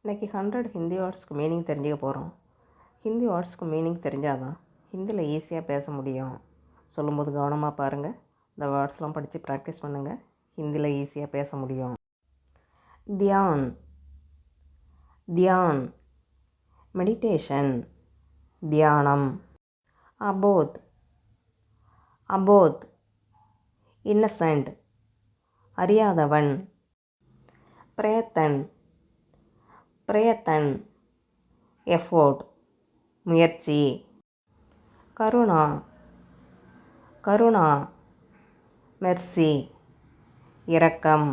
இன்றைக்கி 100 ஹிந்தி வேர்ட்ஸ்க்கு மீனிங் தெரிஞ்சுக்க போகிறோம். ஹிந்தி வேர்ட்ஸ்க்கு மீனிங் தெரிஞ்சால் தான் ஹிந்தியில் ஈஸியாக பேச முடியும். சொல்லும்போது கவனமாக பாருங்கள். இந்த வேர்ட்ஸ்லாம் படித்து ப்ராக்டிஸ் பண்ணுங்கள். ஹிந்தியில் ஈஸியாக பேச முடியும். தியான், தியான், மெடிடேஷன், தியானம். அபோத், அபோத், இன்னசென்ட், அறியாதவன். பிரயத்தன், பிரயத்தன், எஃபோர்ட், முயற்சி. கருணா, கருணா, மெர்சி, இரக்கம்.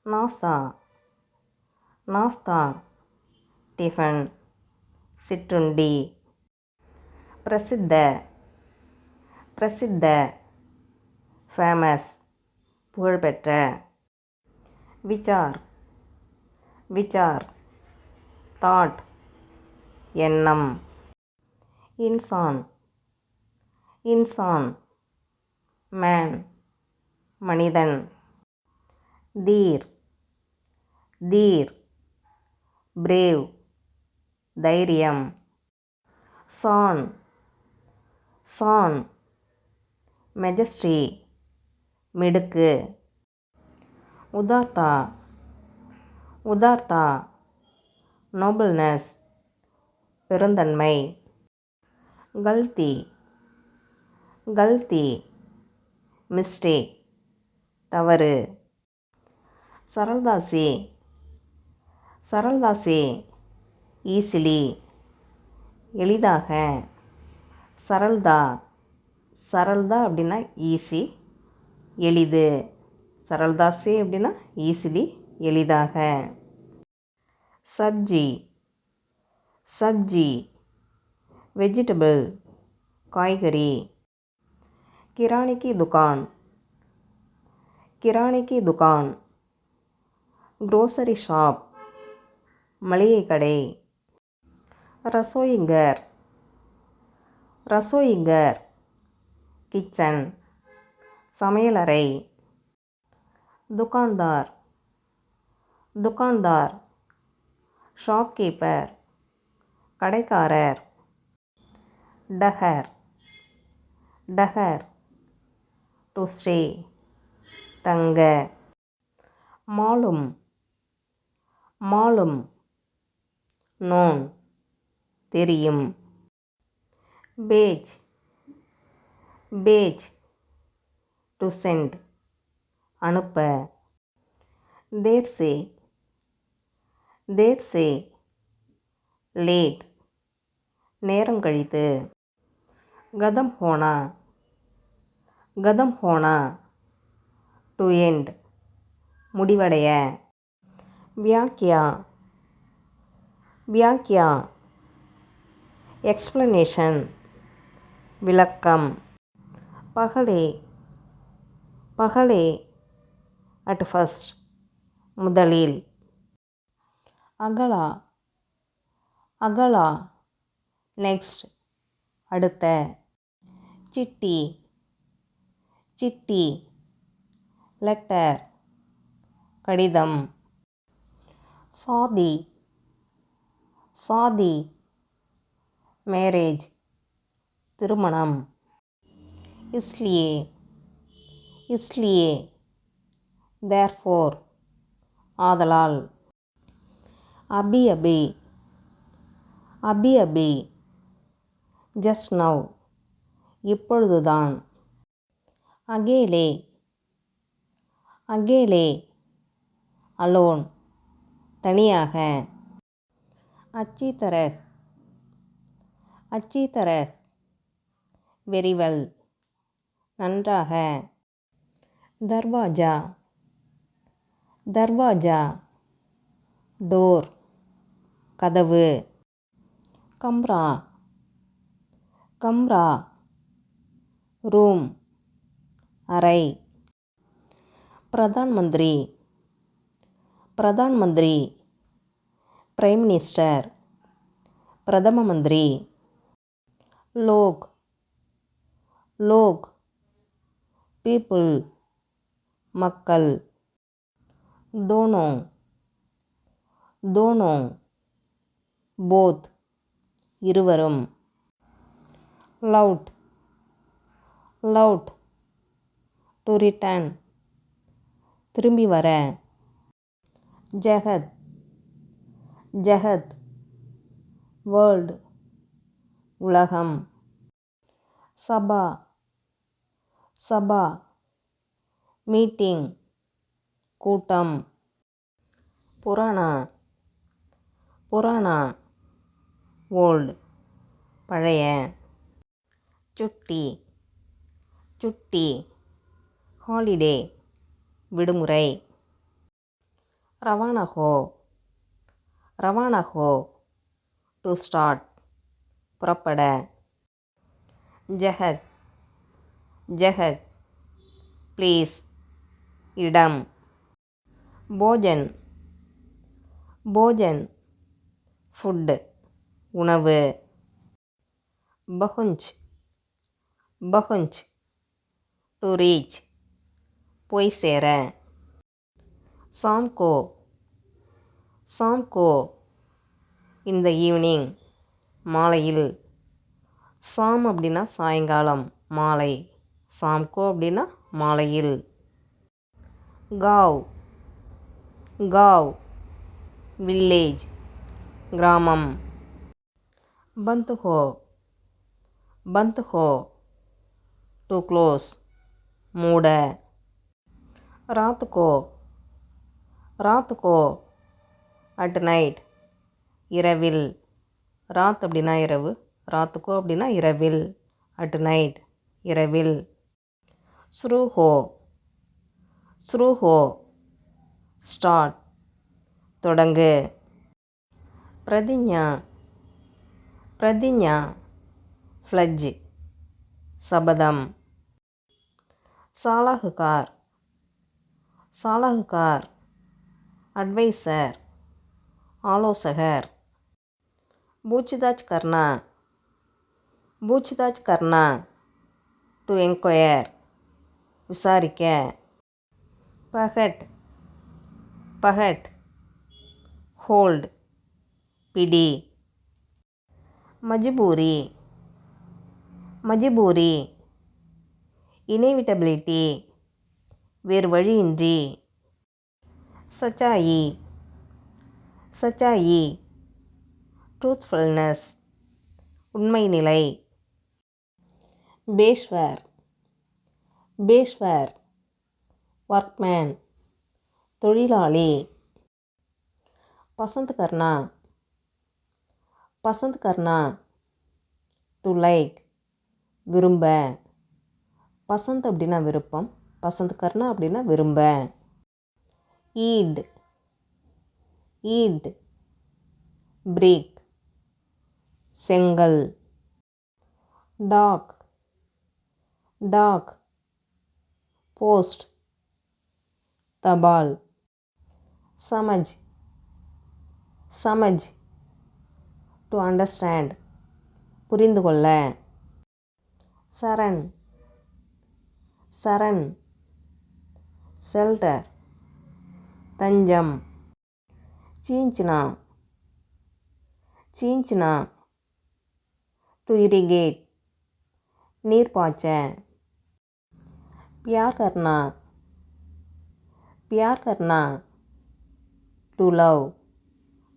நாஸ்தா, நாஸ்தா, டிஃபன், சிற்றுண்டி. பிரசித்த, பிரசித்த, ஃபேமஸ், புகழ்பெற்ற. விசார், விசார், தாட், எண்ணம். இன்சான், இன்சான், மேன், மனிதன். தீர், தீர், பிரேவ், தைரியம். San, San, மெஜஸ்ட்ரி, மிடுக்கு. உதார்த்தா, உதார்த்தா, நோபல்னஸ், பெருந்தன்மை. கல்தி, கல்தி, மிஸ்டேக், தவறு. சரல்தாசி, சரல்தாசி, ஈஸிலி, எளிதாக. சரல்தா, சரல்தா அப்படின்னா ஈஸி, எளிது. சரல்தாசி அப்படின்னா ஈஸிலி, எளிதாக. சப்ஜி, சப்ஜி, வெஜிடபிள், காய்கறி. கிராணிக்கு துகான், கிராணிக்கு துகான், க்ரோசரி ஷாப், மளிகை கடை. ரசோயிங்கர், ரசோயிங்கர், கிச்சன், சமையலறை. துகான்தார், துகான்தார், ஷாப்கீப்பர், கடைக்காரர். டஹர், டஹர், டு ஸ்டே, தங்க. மாலும், மாலும், நோன், தெரியும். பேஜ், பேஜ், டு சென்ட், அனுப்ப. தேர்சே, தேர்சே, லேட், நேரம் கழித்து. கதம் ஹோனா, கதம் ஹோனா, டு எண்ட், முடிவடைய. வியாக்கியா, வியாக்கியா, எக்ஸ்பிளனேஷன், விளக்கம். பகலே, பகலே, அட் ஃபர்ஸ்ட், முதலில். அகலா, அகலா, நெக்ஸ்ட், அடுத்த. சிட்டி, சிட்டி, லெட்டர், கடிதம். சாதி, சாதி, மேரேஜ், திருமணம். இஸ்லியே, இஸ்லியே, தேர்ஃபோர், ஆதலால். அபி அபி, அபி அபி, ஜஸ்ட் நவ், இப்பொழுதுதான். அகேலே, அகேலே, அலோன், தனியாக. அச்சி தரஹ், அச்சி தரஹ், வெரி வெல், நன்றாக. தர்வாஜா, தர்வாஜா, டோர், கதவு. கம்ரா, கம்ரா, ரூம், அறை. பிரதான் மந்திரி, பிரதான் மந்திரி, பிரைம் மினிஸ்டர், பிரதம மந்திரி. லோக், லோக், பீப்புள், மக்கள். தோனோ, दोनों both இருவரும் loud loud to return திரும்பி வர ஜகத் ஜகத் வேர்ல்டு உலகம் சபா சபா மீட்டிங் கூட்டம் புராணா புராணா ஓல்டு பழைய சுட்டி சுட்டி ஹாலிடே விடுமுறை ரவானா ஹோ டு ஸ்டார்ட் புறப்பட ஜஹக் ஜஹக் ப்ளீஸ் இடம் போஜன் போஜன் ஃபுட்டு உணவு பஹுஞ்ச் பஹுஞ்ச் டு ரீச் போய் சேர சாம்கோ சாம்கோ இந்த ஈவினிங் மாலையில் சாம் அப்படின்னா சாயங்காலம் மாலை சாம்கோ அப்படின்னா மாலையில் காவ் காவ் வில்லேஜ் கிராமம் பந்த்ஹோ பந்த்ஹோ டு க்ளோஸ் மூட ராத்துக்கோ ராத்துக்கோ அட் நைட் இரவில் ராத் அப்படின்னா இரவு ராத்துக்கோ அப்படின்னா இரவில் அட் நைட் இரவில் ஸ்ரூஹோ ஸ்ரூஹோ ஸ்டார்ட் தொடங்கு பிரதிஞா பிரதிஞா ஃப்ளட்ஜ் சபதம் சாலாஹுகார் சாலாஹுகார் அட்வைசர் ஆலோசகர் பூச்தாஜ் கர்னா பூச்தாஜ் கர்னா டு என்கொயர் விசாரிக்க பகட் பகட் ஹோல்ட் பிடி மஜ்பூரி மஜ்பூரி இனெவிட்டபிலிட்டி வேறு வழியின்றி சச்சாயி சச்சாயி ட்ரூத்ஃபுல்னஸ் உண்மை நிலை பேஷ்வர் பேஷ்வர் ஒர்க்மேன் தொழிலாளி பசந்த் கர்னா பசந்த் கர்னா டு லைக் விரும்ப பசந்த் அப்படின்னா விருப்பம் பசந்த் கர்னா அப்படின்னா விரும்ப ஈட் ஈட் பிரேக் செங்கல் டாக் டாக் போஸ்ட் தபால் சமஜ் சமஜ் டு அண்டர்ஸ்டாண்ட் புரிந்து கொள்ள சரண் சரண் ஷெல்டர் தஞ்சம் சீஞ்ச்னா சீஞ்ச்னா டு இரிகேட் நீர் பாய்ச்ச பியார் கர்னா பியார் கர்னா டு லவ்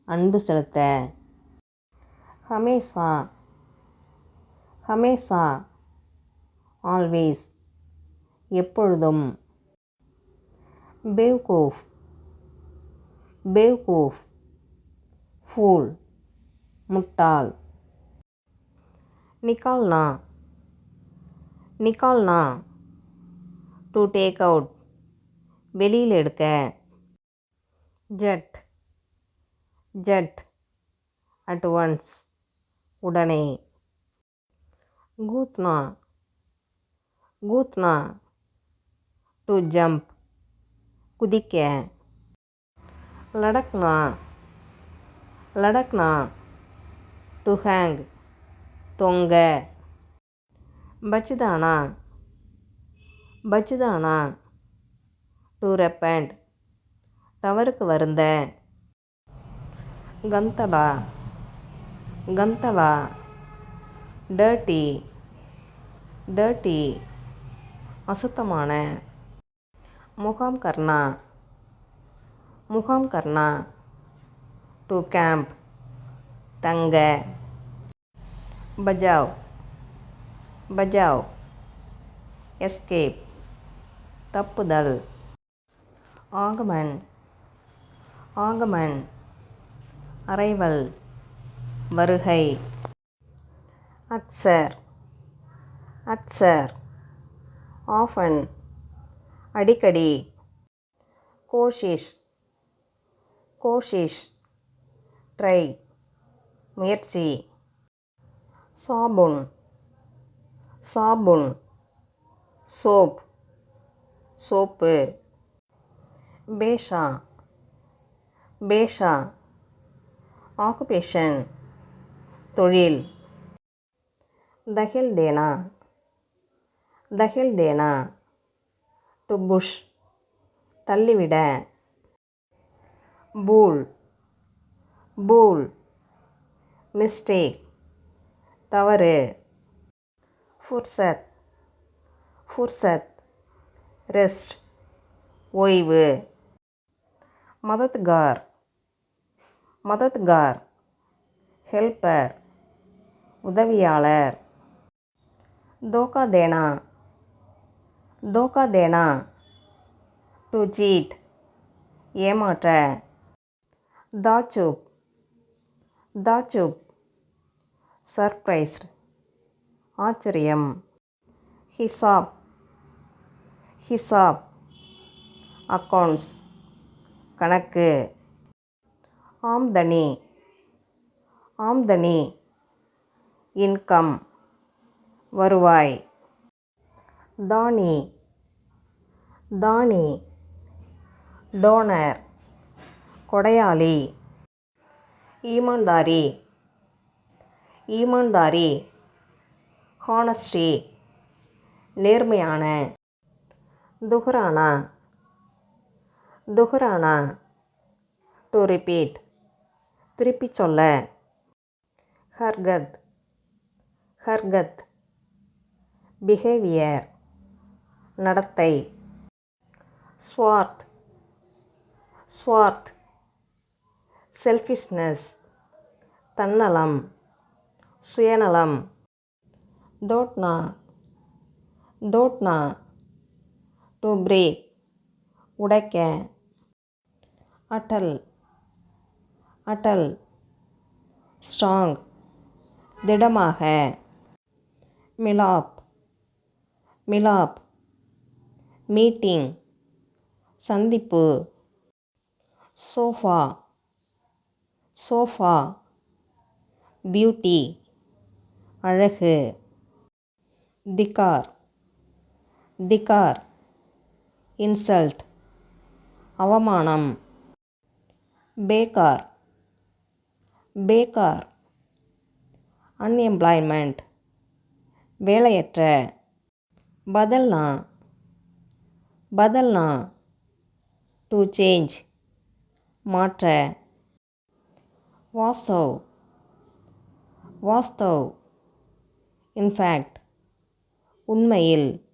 அன்பு செலுத்த ஹமேசா ஹமேசா ஆல்வேஸ் எப்பொழுதும் பேவ்கூஃப் பேவ்கூஃப் ஃபூல் முட்டாள் நிக்கால்னா நிக்கால்னா டு டேக் அவுட் வெளியில் எடுக்க ஜட் ஜட் அட் ஒன்ஸ் உடனே கூத்னா கூத்னா டு ஜம்ப் குதிக்க லடக்னா லடக்னா டு ஹேங் தொங்க பச்தானா பச்தானா டு ரெப்பண்ட் தவறுக்கு வருந்த கந்தலா கந்தலா டர்ட்டி டர்ட்டி அசுத்தமான. முகாம் கர்னா முகாம் கர்னா டு கேம்ப் தங்க. பஜாவ் பஜாவ் எஸ்கேப் தப்புதல். ஆகமன் ஆகமன் அரைவல் வருகை. அக்சர் அக்சர் ஆஃபன் அடிக்கடி. கோஷிஷ் கோஷிஷ் ட்ரை முயற்சி. சாபுன் சாபுன் சோப் சோப்பு. பேஷா பேஷா ஆக்குபேஷன் தொழில். தஹில் தேனா தஹில் தேனா டு புஷ் தள்ளிவிட. பூல் பூல் மிஸ்டேக் தவறு. ஃபுர்சத் ஃபுர்சத் ரெஸ்ட் ஓய்வு. மதத்கார் மதத்கார் ஹெல்ப்பர் உதவியாளர். தோக்கா தேனா தோக்கா தேனா டு சீட் ஏமாற்ற. தாச்சுப் தாச்சுப் சர்ப்ரைஸ்ட் ஆச்சரியம். ஹிசாப் ஹிசாப் அக்கவுண்ட்ஸ் கணக்கு. ஆம்தனி ஆம்தனி இன்கம் வருவாய். தானி தானி டோனர் கொடையாளி. ஈமான்தாரி ஈமான்தாரி ஹானஸ்டி நேர்மையான. துஹ்ரானா துஹ்ரானா டு ரிப்பீட் திருப்பிச் சொல்ல. ஹர்கத் ஹர்கத் பிஹேவியர் நடத்தை. ஸ்வார்த் ஸ்வார்த் செல்ஃபிஷ்னஸ் தன்னலம் சுயநலம். தோட்னா தோட்னா டு பிரேக் உடைக்க. அட்டல் அட்டல் ஸ்ட்ராங் திடமாக. மிலாப் மிலாப் மீட்டிங் சந்திப்பு. சோஃபா சோஃபா பியூட்டி அழகு. திகார் திகார் இன்சல்ட் அவமானம். பேக்கார் பேக்கார் அன்எம்ப்ளாய்மெண்ட் வேலையற்ற. பதல்னா பதல்னா டு சேஞ்ச் மாற்ற. வாஸ்தவ் வாஸ்தவ் இன்ஃபேக்ட் உண்மையில்.